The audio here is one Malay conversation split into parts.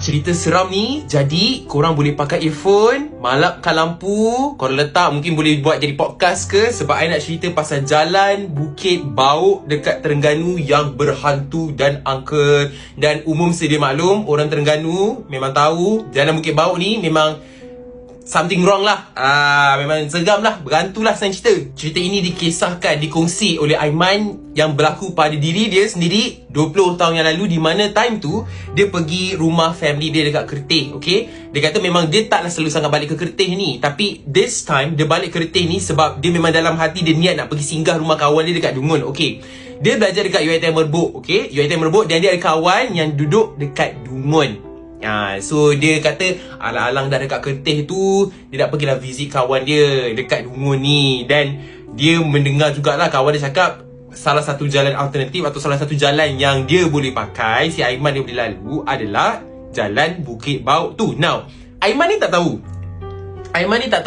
Cerita seram ni, jadi korang boleh pakai earphone, malapkan lampu, korang letak, mungkin boleh buat jadi podcast ke. Sebab I nak cerita pasal jalan Bukit Bauk dekat Terengganu yang berhantu dan angker. Dan umum sedia maklum, orang Terengganu memang tahu jalan Bukit Bauk ni memang something wrong lah. Memang seram lah, berhantu lah senang cerita. Cerita ini dikisahkan, dikongsi oleh Aiman yang berlaku pada diri dia sendiri 20 tahun yang lalu, di mana time tu dia pergi rumah family dia dekat Kerteh, okay? Dia kata memang dia taklah selalu sangat balik ke Kerteh ni, tapi this time dia balik Kerteh ni sebab dia memang dalam hati dia niat nak pergi singgah rumah kawan dia dekat Dungun, okay? Dia belajar dekat UiTM Merbuk, okay? UiTM Merbuk, dan dia ada kawan yang duduk dekat Dungun. So dia kata alang-alang dah dekat Kerteh tu, dia nak pergilah visit kawan dia dekat Dungun ni. Dan dia mendengar jugalah kawan dia cakap salah satu jalan alternatif atau salah satu jalan yang dia boleh pakai, si Aiman dia boleh lalu adalah jalan Bukit Bauk tu. Now, Aiman ni tak tahu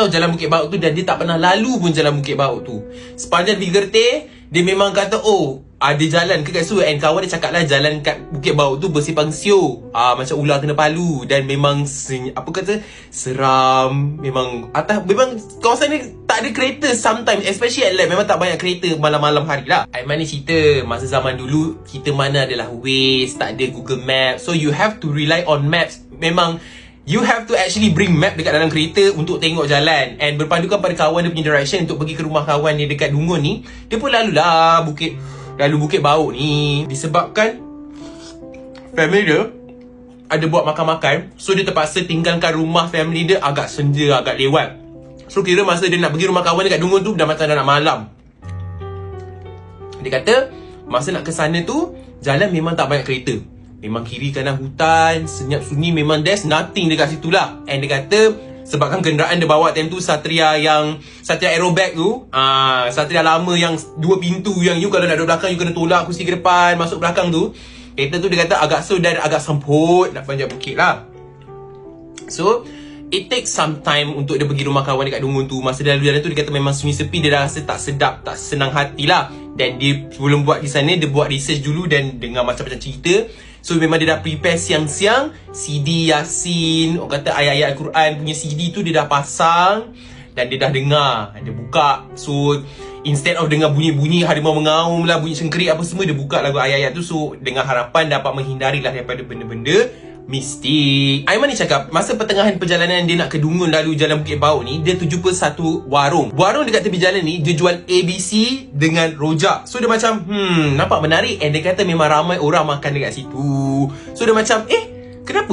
jalan Bukit Bauk tu, dan dia tak pernah lalu pun jalan Bukit Bauk tu. Sepanjang pergi Kerteh, dia memang kata, oh, ada jalan ke kat situ. And kawan dia cakap lah jalan kat Bukit Bauk tu bersepang siu, macam ular kena palu. Dan memang seram. Memang kawasan ni tak ada kereta sometimes, especially at night. Memang tak banyak kereta malam-malam hari lah. Aiman ni cerita masa zaman dulu kita mana adalah Waze, tak ada Google Maps. So you have to rely on maps. Memang you have to actually bring map dekat dalam kereta untuk tengok jalan. And berpandukan pada kawan dia punya direction untuk pergi ke rumah kawan dia dekat Dungun ni, dia pun lalulah Bukit Bauk ni. Disebabkan family dia ada buat makan-makan, so dia terpaksa tinggalkan rumah family dia agak senja, agak lewat. So kira masa dia nak pergi rumah kawan dekat Dungun tu dah macam dah nak malam. Dia kata masa nak ke sana tu, jalan memang tak banyak kereta. Memang kiri kanan hutan, senyap sunyi, memang there's nothing dekat situ lah. And dia kata sebabkan kenderaan dia bawa time tu Satria aerobag tu, Satria lama yang 2 pintu, yang you kalau nak duduk belakang you kena tolak kursi ke depan, masuk belakang tu. Kereta tu dia kata agak slow dan agak semput nak panjat bukit lah. So it takes some time untuk dia pergi rumah kawan dekat Dungun tu. Masa dia lalu jalan tu, dia kata memang sunyi sepi, dia dah rasa tak sedap, tak senang hati lah. Dan dia sebelum buat di sana, dia buat research dulu dan dengar macam-macam cerita. So memang dia dah prepare siang-siang CD Yasin, orang kata ayat-ayat Al-Quran punya CD tu dia dah pasang. Dan dia dah dengar, dia buka. So instead of dengar bunyi-bunyi harimau mengaum lah, bunyi cengkerik apa semua, dia buka lagu ayat-ayat tu. So dengan harapan dapat menghindari lah daripada benda-benda mistik. Aiman ni cakap masa pertengahan perjalanan dia nak ke Dungun lalu jalan Bukit Bauk ni, dia terjumpa satu warung. Warung dekat tepi jalan ni, dia jual ABC dengan rojak. So dia macam nampak menarik. And dia kata memang ramai orang makan dekat situ. So dia macam kenapa